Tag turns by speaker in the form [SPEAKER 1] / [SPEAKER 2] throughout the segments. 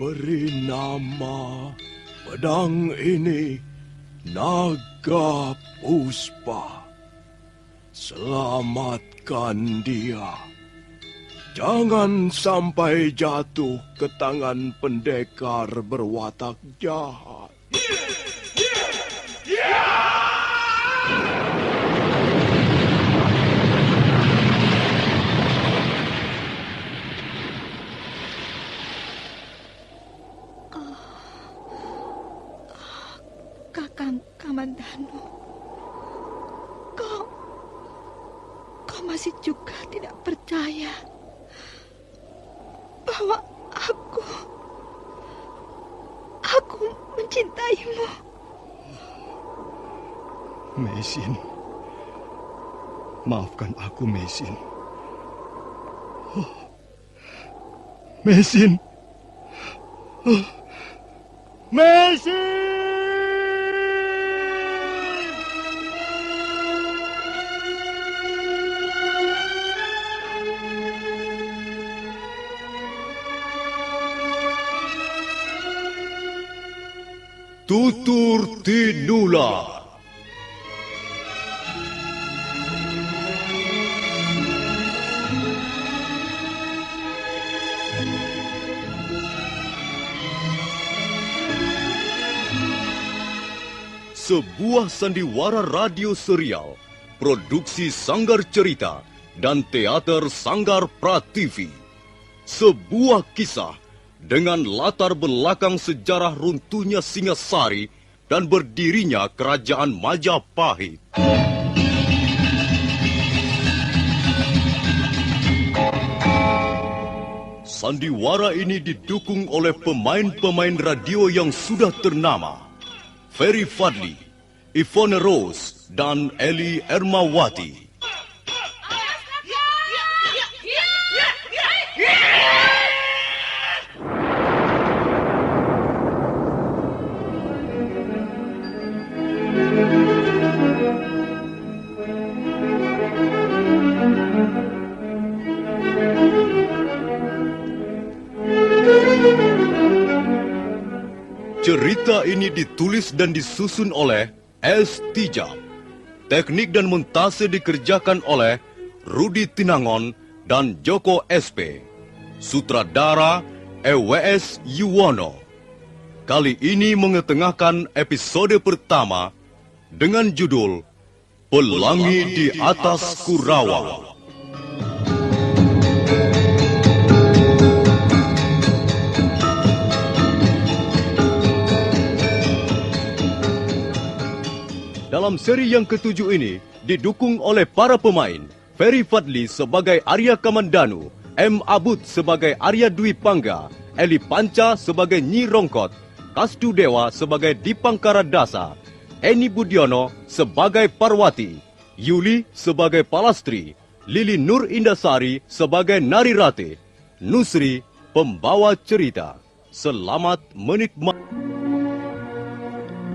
[SPEAKER 1] Beri nama pedang ini Naga Puspa. Selamatkan dia. Jangan sampai jatuh ke tangan pendekar berwatak jahat.
[SPEAKER 2] Kakang Kamandanu, kau masih juga tidak percaya bahwa aku mencintaimu.
[SPEAKER 3] Meisin, maafkan aku, Meisin. Meisin, Meisin.
[SPEAKER 1] Tutur Tinula. Sebuah sandiwara radio serial, produksi Sanggar Cerita dan Teater Sanggar Prativi. Sebuah kisah dengan latar belakang sejarah runtuhnya Singasari dan berdirinya Kerajaan Majapahit. Sandiwara ini didukung oleh pemain-pemain radio yang sudah ternama. Ferry Fadli, Ivone Rose, dan Eli Ermawati. Cerita ini ditulis dan disusun oleh S. Tijab. Teknik dan montase dikerjakan oleh Rudi Tinangon dan Joko SP. Sutradara EWS Yuwono. Kali ini mengetengahkan episode pertama dengan judul Pelangi di Atas Kurawa. Dalam seri yang ketujuh ini didukung oleh para pemain Ferry Fadli sebagai Arya Kamandanu, M. Abud sebagai Arya Dwi Pangga, Eli Panca sebagai Nyi Rongkot, Kastu Dewa sebagai Dipangkara Dasa, Eni Budiono sebagai Parwati, Yuli sebagai Palastri, Lili Nur Indasari sebagai Narirate, Nusri pembawa cerita. Selamat menikmati.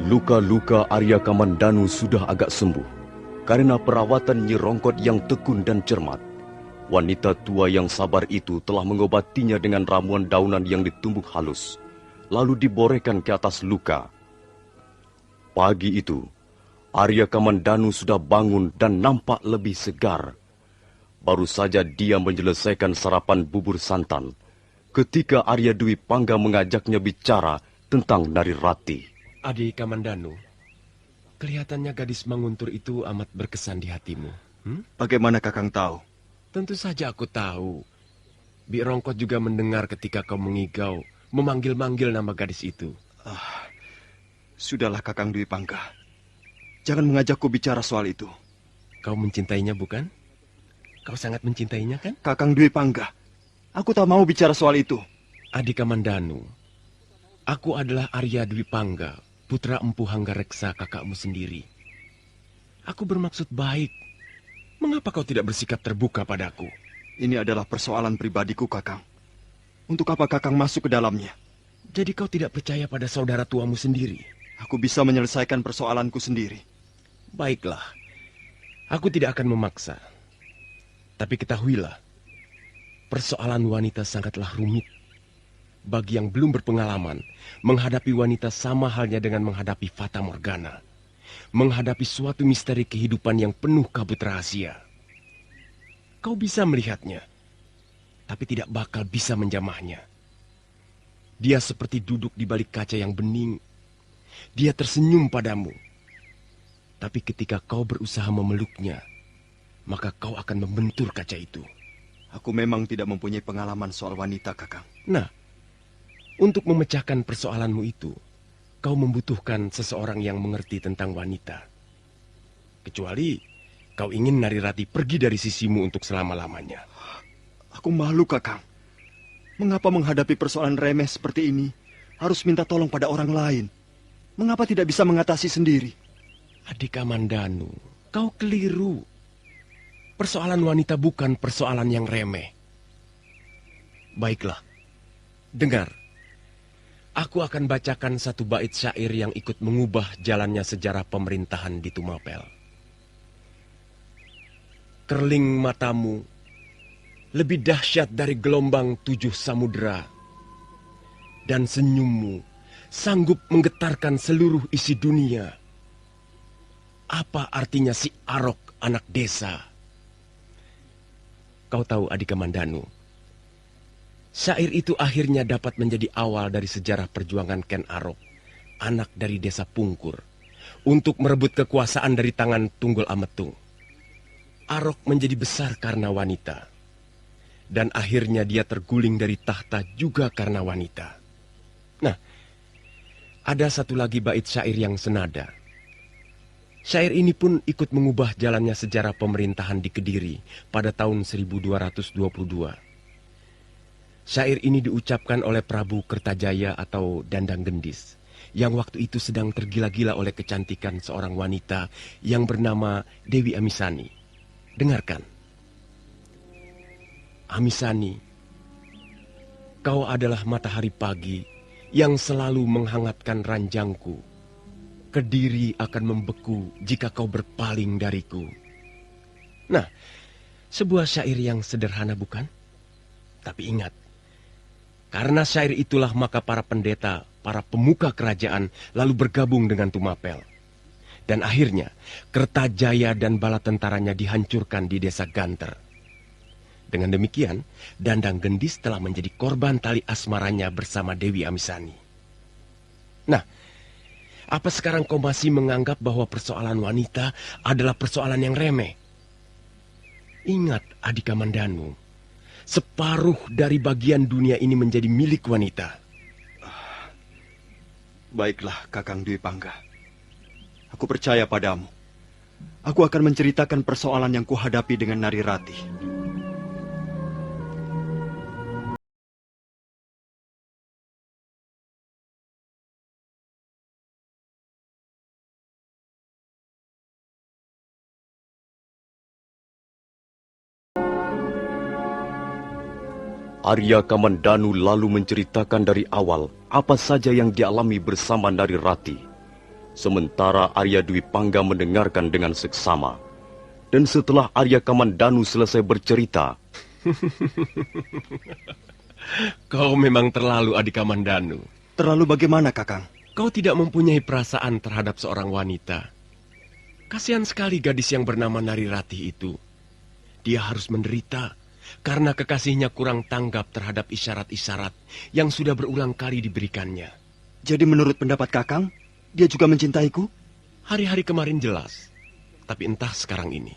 [SPEAKER 1] Luka-luka Arya Kamandanu sudah agak sembuh karena perawatan Nyi Rongkot yang tekun dan cermat. Wanita tua yang sabar itu telah mengobatinya dengan ramuan daunan yang ditumbuk halus, lalu diborehkan ke atas luka. Pagi itu, Arya Kamandanu sudah bangun dan nampak lebih segar. Baru saja dia menyelesaikan sarapan bubur santan ketika Arya Dwi Pangga mengajaknya bicara tentang Narirati.
[SPEAKER 4] Adik Kamandanu, kelihatannya gadis Manguntur itu amat berkesan di hatimu.
[SPEAKER 3] Bagaimana Kakang tahu?
[SPEAKER 4] Tentu saja aku tahu. Bi Rongkot juga mendengar ketika kau mengigau, memanggil-manggil nama gadis itu.
[SPEAKER 3] Sudahlah Kakang Dwi Pangga. Jangan mengajakku bicara soal itu.
[SPEAKER 4] Kau mencintainya bukan? Kau sangat mencintainya kan?
[SPEAKER 3] Kakang Dwi Pangga, aku tak mau bicara soal itu.
[SPEAKER 4] Adik Kamandanu, aku adalah Arya Dwi Pangga, putra Empu Hanggareksa kakakmu sendiri. Aku bermaksud baik. Mengapa kau tidak bersikap terbuka padaku?
[SPEAKER 3] Ini adalah persoalan pribadiku, Kakang. Untuk apa Kakang masuk ke dalamnya?
[SPEAKER 4] Jadi kau tidak percaya pada saudara tuamu sendiri?
[SPEAKER 3] Aku bisa menyelesaikan persoalanku sendiri.
[SPEAKER 4] Baiklah, aku tidak akan memaksa. Tapi ketahuilah, persoalan wanita sangatlah rumit. bagi yang belum berpengalaman, menghadapi wanita sama halnya dengan menghadapi Fata Morgana. Menghadapi suatu misteri kehidupan yang penuh kabut rahasia. Kau bisa melihatnya, tapi tidak bakal bisa menjamahnya. Dia seperti duduk di balik kaca yang bening. Dia tersenyum padamu. Tapi ketika kau berusaha memeluknya, maka kau akan membentur kaca itu.
[SPEAKER 3] Aku memang tidak mempunyai pengalaman soal wanita, Kakang.
[SPEAKER 4] Nah, untuk memecahkan persoalanmu itu, kau membutuhkan seseorang yang mengerti tentang wanita. Kecuali kau ingin Narirati pergi dari sisimu untuk selama-lamanya.
[SPEAKER 3] Aku malu, Kakang. Mengapa menghadapi persoalan remeh seperti ini harus minta tolong pada orang lain? Mengapa tidak bisa mengatasi sendiri?
[SPEAKER 4] Adik Kamandanu, kau keliru. Persoalan wanita bukan persoalan yang remeh. Baiklah, dengar. Aku akan bacakan satu bait syair yang ikut mengubah jalannya sejarah pemerintahan di Tumapel. Kerling matamu lebih dahsyat dari gelombang 7 samudera. Dan senyummu sanggup menggetarkan seluruh isi dunia. Apa artinya si Arok anak desa? Kau tahu Adik Kamandanu, syair itu akhirnya dapat menjadi awal dari sejarah perjuangan Ken Arok, anak dari desa Pungkur, untuk merebut kekuasaan dari tangan Tunggul Ametung. Arok menjadi besar karena wanita. Dan akhirnya dia terguling dari tahta juga karena wanita. Nah, ada satu lagi bait syair yang senada. Syair ini pun ikut mengubah jalannya sejarah pemerintahan di Kediri pada tahun 1222. Syair ini diucapkan oleh Prabu Kertajaya atau Dandang Gendis, yang waktu itu sedang tergila-gila oleh kecantikan seorang wanita yang bernama Dewi Amisani. Dengarkan. Amisani, kau adalah matahari pagi yang selalu menghangatkan ranjangku. Kediri akan membeku jika kau berpaling dariku. Nah, sebuah syair yang sederhana bukan? Tapi ingat, karena syair itulah maka para pendeta, para pemuka kerajaan lalu bergabung dengan Tumapel. Dan akhirnya, Kertajaya dan bala tentaranya dihancurkan di desa Ganter. Dengan demikian, Dandang Gendis telah menjadi korban tali asmaranya bersama Dewi Amisani. Nah, apa sekarang kau masih menganggap bahwa persoalan wanita adalah persoalan yang remeh? Ingat, Adik Kamandanu, separuh dari bagian dunia ini menjadi milik wanita.
[SPEAKER 3] Baiklah, Kakang Dwi Pangga. Aku percaya padamu. Aku akan menceritakan persoalan yang kuhadapi dengan Narirati.
[SPEAKER 1] Arya Kamandanu lalu menceritakan dari awal apa saja yang dialami bersama Narirati. Sementara Arya Dwi Pangga mendengarkan dengan seksama. Dan setelah Arya Kamandanu selesai bercerita,
[SPEAKER 4] Kau memang terlalu, Adik Kamandanu.
[SPEAKER 3] Terlalu bagaimana, Kakang?
[SPEAKER 4] Kau tidak mempunyai perasaan terhadap seorang wanita. Kasihan sekali gadis yang bernama Narirati itu. Dia harus menderita karena kekasihnya kurang tanggap terhadap isyarat-isyarat yang sudah berulang kali diberikannya.
[SPEAKER 3] Jadi menurut pendapat Kakang, dia juga mencintaiku?
[SPEAKER 4] Hari-hari kemarin jelas, tapi entah sekarang ini.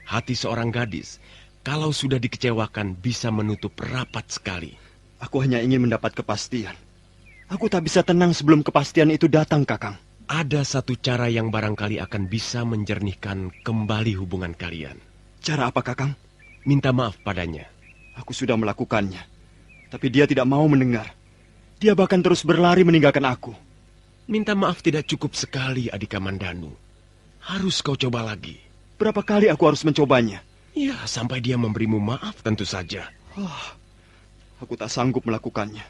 [SPEAKER 4] Hati seorang gadis, kalau sudah dikecewakan, bisa menutup rapat sekali.
[SPEAKER 3] Aku hanya ingin mendapat kepastian. Aku tak bisa tenang sebelum kepastian itu datang, Kakang.
[SPEAKER 4] Ada satu cara yang barangkali akan bisa menjernihkan kembali hubungan kalian.
[SPEAKER 3] Cara apa, Kakang?
[SPEAKER 4] Minta maaf padanya.
[SPEAKER 3] Aku sudah melakukannya, tapi dia tidak mau mendengar. Dia bahkan terus berlari meninggalkan aku.
[SPEAKER 4] Minta maaf tidak cukup sekali, Adik Kamandanu. Harus kau coba lagi.
[SPEAKER 3] Berapa kali aku harus mencobanya?
[SPEAKER 4] Ya, sampai dia memberimu maaf tentu saja.
[SPEAKER 3] Aku tak sanggup melakukannya.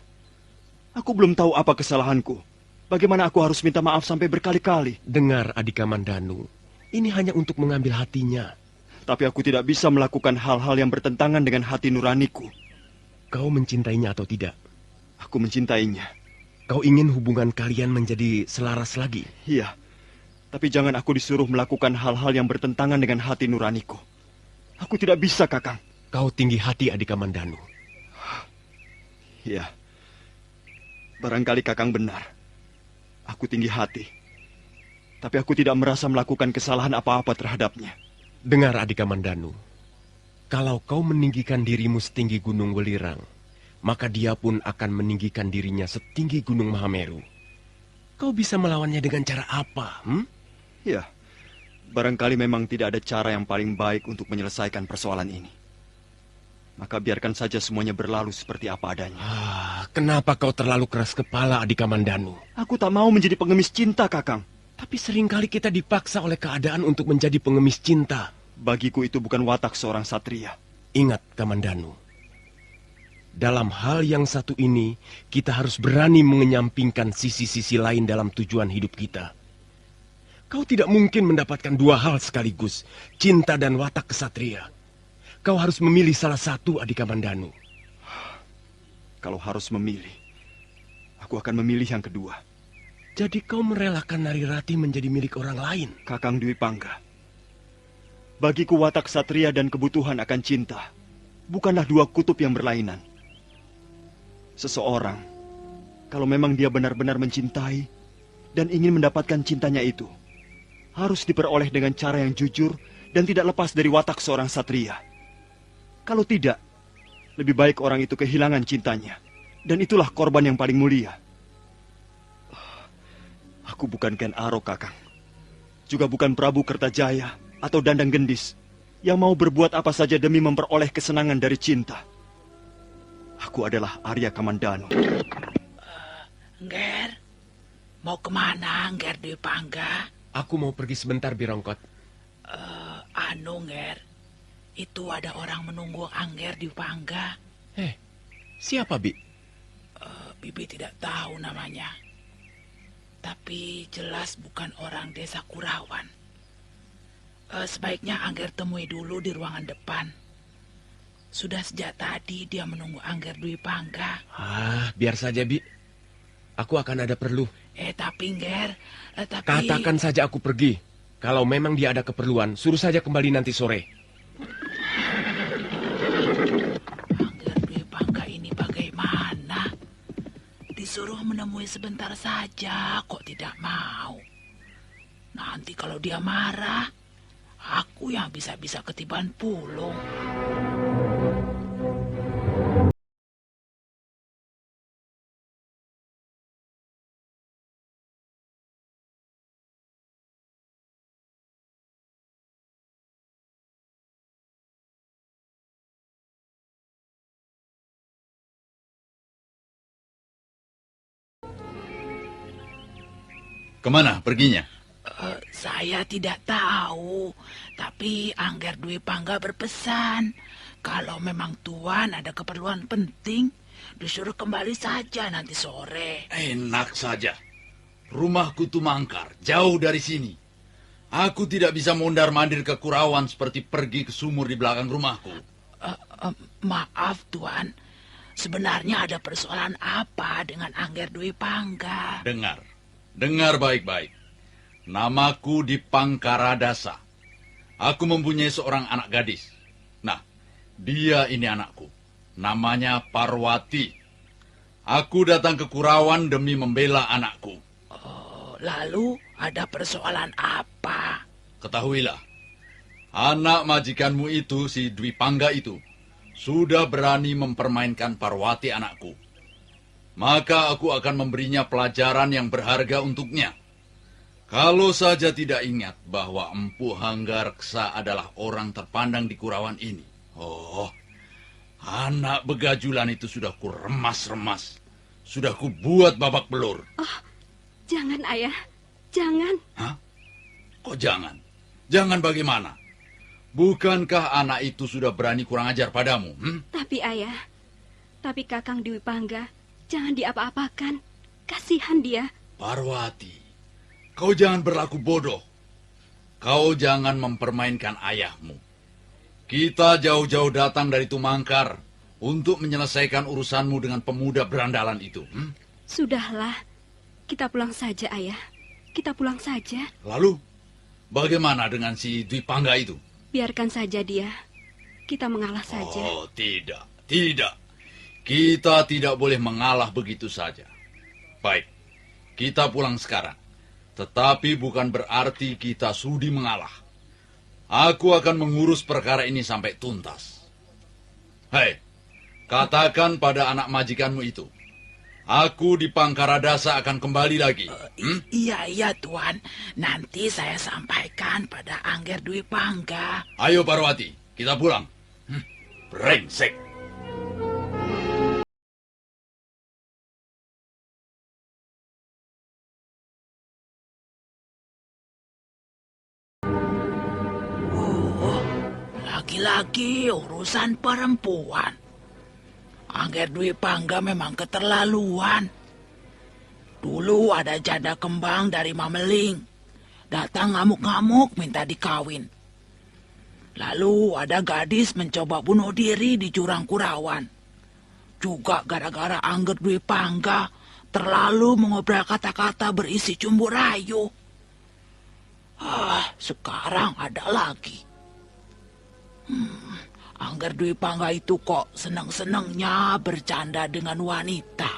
[SPEAKER 3] Aku belum tahu apa kesalahanku. Bagaimana aku harus minta maaf sampai berkali-kali?
[SPEAKER 4] Dengar, Adik Kamandanu. Ini hanya untuk mengambil hatinya.
[SPEAKER 3] Tapi aku tidak bisa melakukan hal-hal yang bertentangan dengan hati nuraniku.
[SPEAKER 4] Kau mencintainya atau tidak?
[SPEAKER 3] Aku mencintainya.
[SPEAKER 4] Kau ingin hubungan kalian menjadi selaras lagi?
[SPEAKER 3] Iya, tapi jangan aku disuruh melakukan hal-hal yang bertentangan dengan hati nuraniku. Aku tidak bisa, Kakang.
[SPEAKER 4] Kau tinggi hati, Adik Kamandanu.
[SPEAKER 3] Iya, barangkali Kakang benar. Aku tinggi hati. Tapi aku tidak merasa melakukan kesalahan apa-apa terhadapnya.
[SPEAKER 4] Dengar, Adik Kamandanu. Kalau kau meninggikan dirimu setinggi Gunung Welirang, maka dia pun akan meninggikan dirinya setinggi Gunung Mahameru. Kau bisa melawannya dengan cara apa?
[SPEAKER 3] Ya, barangkali memang tidak ada cara yang paling baik untuk menyelesaikan persoalan ini. Maka biarkan saja semuanya berlalu seperti apa adanya.
[SPEAKER 4] Kenapa kau terlalu keras kepala, Adik Kamandanu?
[SPEAKER 3] Aku tak mau menjadi pengemis cinta, Kakang.
[SPEAKER 4] Tapi seringkali kita dipaksa oleh keadaan untuk menjadi pengemis cinta.
[SPEAKER 3] Bagiku itu bukan watak seorang satria.
[SPEAKER 4] Ingat, Kamandanu. Dalam hal yang satu ini, kita harus berani mengenyampingkan sisi-sisi lain dalam tujuan hidup kita. Kau tidak mungkin mendapatkan dua hal sekaligus, cinta dan watak kesatria. Kau harus memilih salah satu, Adik Kamandanu.
[SPEAKER 3] Kalau harus memilih, aku akan memilih yang kedua.
[SPEAKER 4] Jadi kau merelakan Narirati menjadi milik orang lain?
[SPEAKER 3] Kakang Dwi Pangga, bagiku watak satria dan kebutuhan akan cinta bukanlah dua kutub yang berlainan. Seseorang, kalau memang dia benar-benar mencintai dan ingin mendapatkan cintanya itu, harus diperoleh dengan cara yang jujur dan tidak lepas dari watak seorang satria. Kalau tidak, lebih baik orang itu kehilangan cintanya. Dan itulah korban yang paling mulia. Aku bukan Ken Arok, Kakang. Juga bukan Prabu Kertajaya atau Dandang Gendis yang mau berbuat apa saja demi memperoleh kesenangan dari cinta. Aku adalah Arya Kamandanu.
[SPEAKER 5] Ngger, mau kemana Ngger Dwi Pangga?
[SPEAKER 4] Aku mau pergi sebentar, Birongkot.
[SPEAKER 5] Ngger, itu ada orang menunggu Angger Dwi Pangga.
[SPEAKER 4] Siapa, Bi?
[SPEAKER 5] Bibi tidak tahu namanya. Tapi jelas bukan orang desa Kurawan. Sebaiknya Angger temui dulu di ruangan depan. Sudah sejak tadi dia menunggu Angger Dwi Pangga.
[SPEAKER 4] Biar saja, Bi. Aku akan ada perlu.
[SPEAKER 5] Tapi Ngger,
[SPEAKER 4] Katakan saja aku pergi. Kalau memang dia ada keperluan, suruh saja kembali nanti sore.
[SPEAKER 5] Angger Dwi Pangga ini bagaimana? Disuruh menemui sebentar saja, kok tidak mau. Nanti kalau dia marah, aku yang bisa-bisa ketiban pulung.
[SPEAKER 6] Kemana perginya?
[SPEAKER 5] Saya tidak tahu, tapi Angger Dwi Pangga berpesan, kalau memang Tuan ada keperluan penting, disuruh kembali saja nanti sore.
[SPEAKER 6] Enak saja. Rumahku Tumangkar, jauh dari sini. Aku tidak bisa mondar-mandir ke Kurawan seperti pergi ke sumur di belakang rumahku.
[SPEAKER 5] Maaf, Tuan. Sebenarnya ada persoalan apa dengan Angger Dwi Pangga?
[SPEAKER 6] Dengar baik-baik. Namaku Dipangkaradasa. Aku mempunyai seorang anak gadis. Nah, dia ini anakku. Namanya Parwati. Aku datang ke Kurawan demi membela anakku.
[SPEAKER 5] Lalu ada persoalan apa?
[SPEAKER 6] Ketahuilah, anak majikanmu itu, si Dwi Pangga itu, sudah berani mempermainkan Parwati anakku. Maka aku akan memberinya pelajaran yang berharga untuknya. Kalau saja tidak ingat bahwa Empu Hanggareksa adalah orang terpandang di Kurawan ini. Anak begajulan itu sudah kuremas-remas. Sudah kubuat babak belur.
[SPEAKER 2] Jangan, Ayah. Jangan.
[SPEAKER 6] Hah? Kok jangan? Jangan bagaimana? Bukankah anak itu sudah berani kurang ajar padamu?
[SPEAKER 2] Tapi, Ayah. Tapi Kakang Dwi Pangga, jangan diapa-apakan. Kasihan dia.
[SPEAKER 6] Parwati, kau jangan berlaku bodoh. Kau jangan mempermainkan ayahmu. Kita jauh-jauh datang dari Tumangkar untuk menyelesaikan urusanmu dengan pemuda berandalan itu?
[SPEAKER 2] Sudahlah, kita pulang saja, Ayah. Kita pulang saja.
[SPEAKER 6] Lalu, bagaimana dengan si Dwi Pangga itu?
[SPEAKER 2] Biarkan saja dia. Kita mengalah saja.
[SPEAKER 6] Oh, tidak. Tidak. Kita tidak boleh mengalah begitu saja. Baik, kita pulang sekarang. Tetapi bukan berarti kita sudi mengalah. Aku akan mengurus perkara ini sampai tuntas. Hei, katakan pada anak majikanmu itu. Aku di Pangkaradasa akan kembali lagi.
[SPEAKER 5] Iya, Tuan. Nanti saya sampaikan pada Angger Dwi Pangga.
[SPEAKER 6] Ayo Parwati, kita pulang. Brengsek.
[SPEAKER 5] Lagi-lagi urusan perempuan. Angger Dwi Pangga memang keterlaluan. Dulu ada janda kembang dari Mameling. Datang ngamuk-ngamuk minta dikawin. Lalu ada gadis mencoba bunuh diri di Jurang Kurawan. Juga gara-gara Angger Dwi Pangga terlalu mengobrol kata-kata berisi cumbu rayu. Sekarang ada lagi. Angger Dwi Pangga itu kok senang-senangnya bercanda dengan wanita.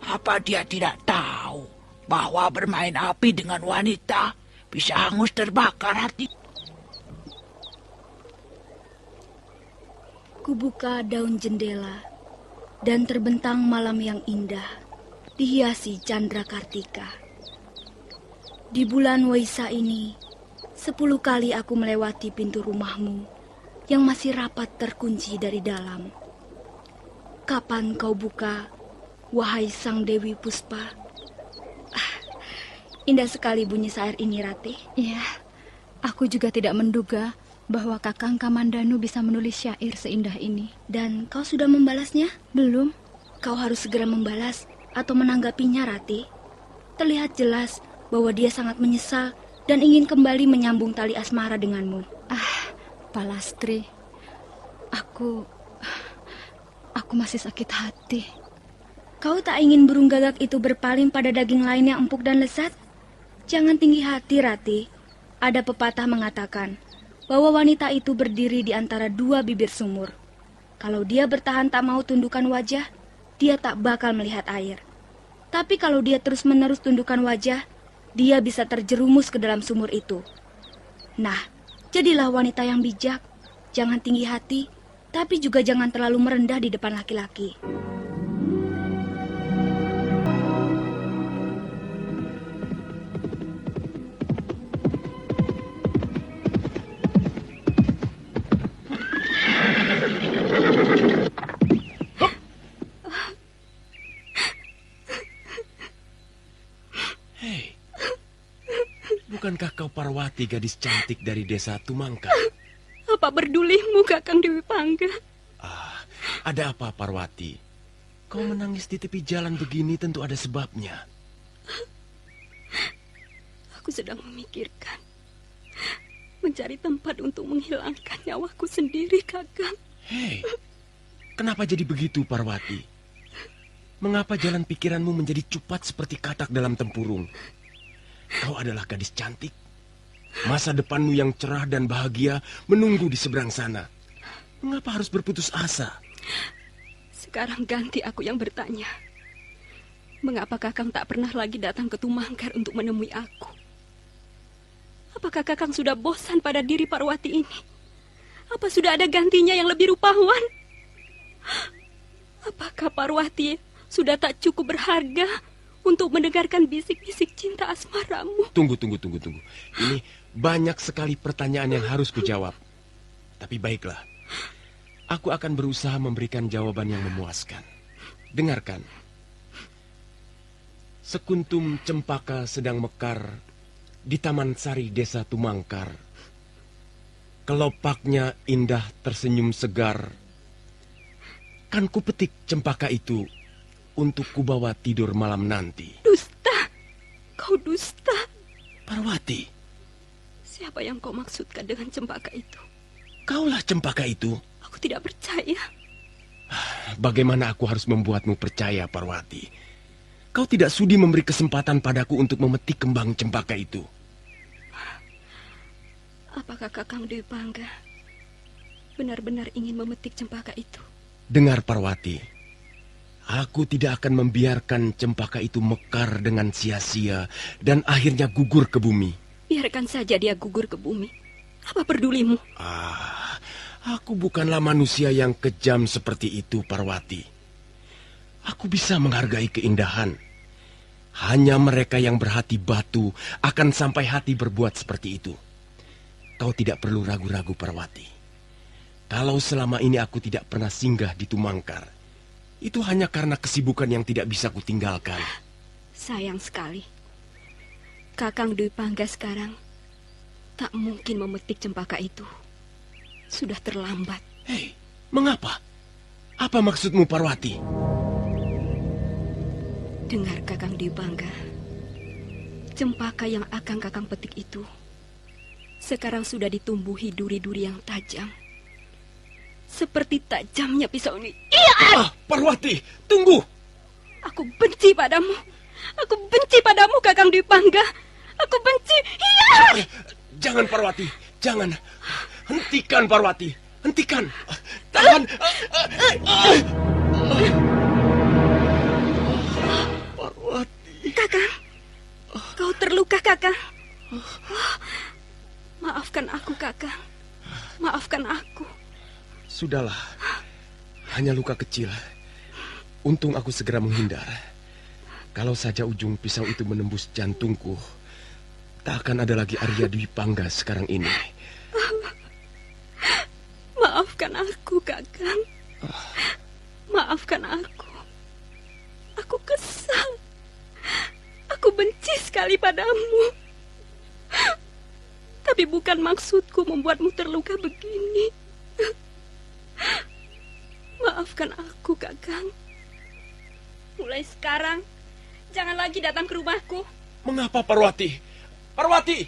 [SPEAKER 5] Apa dia tidak tahu bahwa bermain api dengan wanita bisa hangus terbakar hati?
[SPEAKER 7] Kubuka daun jendela dan terbentang malam yang indah, dihiasi Chandra Kartika. Di bulan Waisa ini, 10 kali aku melewati pintu rumahmu yang masih rapat terkunci dari dalam. Kapan kau buka, wahai Sang Dewi Puspa? Indah sekali bunyi syair ini, Ratih.
[SPEAKER 2] Ya, aku juga tidak menduga bahwa Kakang Kamandanu bisa menulis syair seindah ini.
[SPEAKER 7] Dan kau sudah membalasnya?
[SPEAKER 2] Belum.
[SPEAKER 7] Kau harus segera membalas atau menanggapinya, Ratih. Terlihat jelas bahwa dia sangat menyesal dan ingin kembali menyambung tali asmara denganmu.
[SPEAKER 2] Palastri, aku masih sakit hati.
[SPEAKER 7] Kau tak ingin burung gagak itu berpaling pada daging lain yang empuk dan lezat? Jangan tinggi hati, Ratih. Ada pepatah mengatakan bahwa wanita itu berdiri di antara 2 bibir sumur. Kalau dia bertahan tak mau tundukkan wajah, dia tak bakal melihat air. Tapi kalau dia terus-menerus tundukkan wajah, dia bisa terjerumus ke dalam sumur itu. Nah, jadilah wanita yang bijak. Jangan tinggi hati, tapi juga jangan terlalu merendah di depan laki-laki.
[SPEAKER 4] Bukankah kau Parwati, gadis cantik dari desa Tumangka?
[SPEAKER 2] Apa berdulimu, Kakang Dewi Pangga?
[SPEAKER 4] Ada apa, Parwati? Kau menangis di tepi jalan begini tentu ada sebabnya.
[SPEAKER 2] Aku sedang memikirkan mencari tempat untuk menghilangkan nyawaku sendiri, Kakang.
[SPEAKER 4] Hei, kenapa jadi begitu, Parwati? Mengapa jalan pikiranmu menjadi cupat seperti katak dalam tempurung? Kau adalah gadis cantik. Masa depanmu yang cerah dan bahagia menunggu di seberang sana. Mengapa harus berputus asa?
[SPEAKER 2] Sekarang ganti aku yang bertanya. Mengapa Kakang tak pernah lagi datang ke Tumangkar untuk menemui aku? Apakah Kakang sudah bosan pada diri Parwati ini? Apa sudah ada gantinya yang lebih rupawan? Apakah Parwati sudah tak cukup berharga untuk mendengarkan bisik-bisik cinta asmaramu?
[SPEAKER 4] Tunggu. Ini banyak sekali pertanyaan yang harus kujawab. Tapi baiklah, aku akan berusaha memberikan jawaban yang memuaskan. Dengarkan. Sekuntum cempaka sedang mekar di Taman Sari Desa Tumangkar. Kelopaknya indah tersenyum segar. Kan kupetik cempaka itu untuk kubawa tidur malam nanti.
[SPEAKER 2] Dusta! Kau dusta!
[SPEAKER 4] Parwati.
[SPEAKER 2] Siapa yang kau maksudkan dengan cempaka itu?
[SPEAKER 4] Kaulah cempaka itu.
[SPEAKER 2] Aku tidak percaya.
[SPEAKER 4] bagaimana aku harus membuatmu percaya, Parwati? Kau tidak sudi memberi kesempatan padaku untuk memetik kembang cempaka itu.
[SPEAKER 2] Apakah Kakang Dewi Pangga benar-benar ingin memetik cempaka itu?
[SPEAKER 4] Dengar, Parwati. Aku tidak akan membiarkan cempaka itu mekar dengan sia-sia dan akhirnya gugur ke bumi.
[SPEAKER 2] Biarkan saja dia gugur ke bumi. Apa pedulimu?
[SPEAKER 4] Aku bukanlah manusia yang kejam seperti itu, Parwati. Aku bisa menghargai keindahan. Hanya mereka yang berhati batu akan sampai hati berbuat seperti itu. Kau tidak perlu ragu-ragu, Parwati. Kalau selama ini aku tidak pernah singgah di Tumangkar, itu hanya karena kesibukan yang tidak bisa kutinggalkan.
[SPEAKER 2] Sayang sekali. Kakang Dewi Pangga sekarang tak mungkin memetik cempaka itu. Sudah terlambat.
[SPEAKER 4] Hei, mengapa? Apa maksudmu, Parwati?
[SPEAKER 2] Dengar, Kakang Dewi Pangga. Cempaka yang akan Kakang petik itu sekarang sudah ditumbuhi duri-duri yang tajam. Seperti tajamnya pisau ini. Iya!
[SPEAKER 4] Parwati, tunggu!
[SPEAKER 2] Aku benci padamu. Aku benci padamu, Kakang Dewi Pangga. Aku benci. Iya!
[SPEAKER 4] Jangan, Parwati. Jangan. Hentikan, Parwati. Hentikan. Tahan. Parwati.
[SPEAKER 2] Kakang. Kau terluka, Kakang. Maafkan aku, Kakang. Maafkan aku.
[SPEAKER 4] Sudahlah. Hanya luka kecil. Untung aku segera menghindar. Kalau saja ujung pisau itu menembus jantungku, tak akan ada lagi Arya Dwi Pangga sekarang ini.
[SPEAKER 2] Maafkan aku, Kakang. Maafkan aku. Aku kesal. Aku benci sekali padamu. Tapi bukan maksudku membuatmu terluka begini. Maafkan aku, Kakang. Mulai sekarang, jangan lagi datang ke rumahku.
[SPEAKER 4] Mengapa, Parwati? Parwati!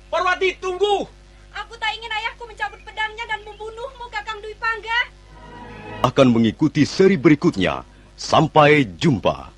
[SPEAKER 4] Parwati, tunggu!
[SPEAKER 2] Aku tak ingin ayahku mencabut pedangnya dan membunuhmu, Kakang Dwi Pangga.
[SPEAKER 1] Akan mengikuti seri berikutnya. Sampai jumpa.